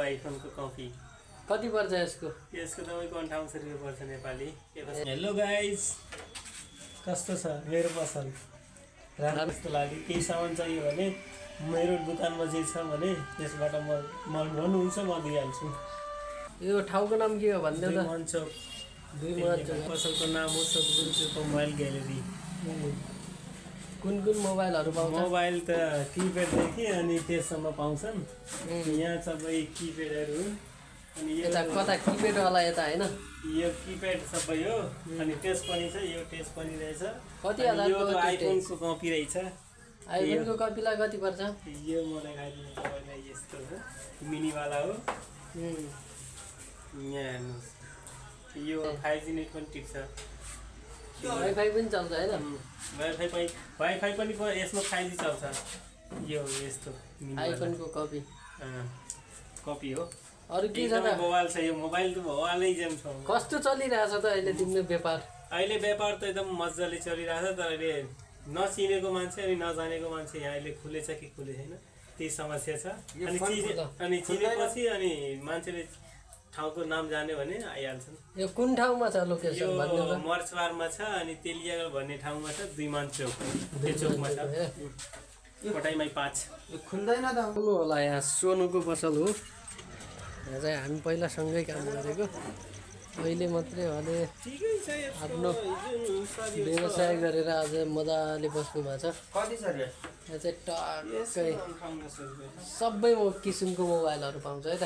IPhone को copy कति पर्छ यसको तपाईको 5800 रुपैयाँ पर्छ नेपाली। हेलो गाइस, कस्तो छ मेरो पसल? राम्रो जस्तो लाग्यो। केही सामान चाहियो भने मेरो दोकानमा जे छ भने त्यसबाट म भन्नुहुन्छ म दिइहाल्छु। यो ठाउँको नाम के हो भन्दै त? मनचोक। पसलको नाम हो सद्गुरु मोबाइल ग्यालेरी। कुन मोबाइलहरु पाउँछ? मोबाइल त किप्याड देखि अनि त्यससम्म पाउँछन्। यहाँ सबै किप्याडहरु अनि यता कता किप्याड वाला यता हैन? यो किप्याड सबै हो अनि टच पनि छ, यो टच पनि रहेछ। कति हजारको? यो आइफोनको कपी रहेछ। आइफोनको कपीलाई कति पर्छ? यो मलाई गाइदिनु तपाईलाई यस्तो हो, मिनी वाला हो। यहाँ हेर्नुस्, यो 5G नेट पनि टिक्छ। वाइफाई पनि चल्छ हैन? वाइफाई पनि यसमा 5G चल्छ। यो यस्तो आइफोनको कपी कपी हो। अरु के छ त? मोबाइल छ। यो मोबाइल त मोबाइलै जेम छ। कस्तो चलिरहेछ त अहिले तिम्रो व्यापार? अहिले व्यापार त एकदम मज्जाले चलिरहेछ, तर अहिले नचिनेको मान्छे अनि नजानेको मान्छे यहाँ अहिले खुलेछ कि खुले छैन त्यही समस्या छ। अनि चिनेपछि अनि मान्छेले ठाउँको नाम जान्यो भने आइहाल्छन्। यो कुन ठाउँमा छ लोकेसन भन्नु त? मर्चवारमा छ अनि तेलिया भन्ने ठाउँमा छ, दुईमान चोक त्यो चोकमा छ। कटाइमै 5 खुल्दैन त आउनु होला। यहाँ सोनुको पसल हो। यहाँ चाहिँ हामी पहिला सँगै काम गरेको, अहिले मात्रै भने आफ्नो व्यवसाय गरेर आज मजाले बस्नु भएको छ। कति छ रे? यहाँ चाहिँ टक्कै सबै किसिमको मोबाइलहरु पाउँछ है त।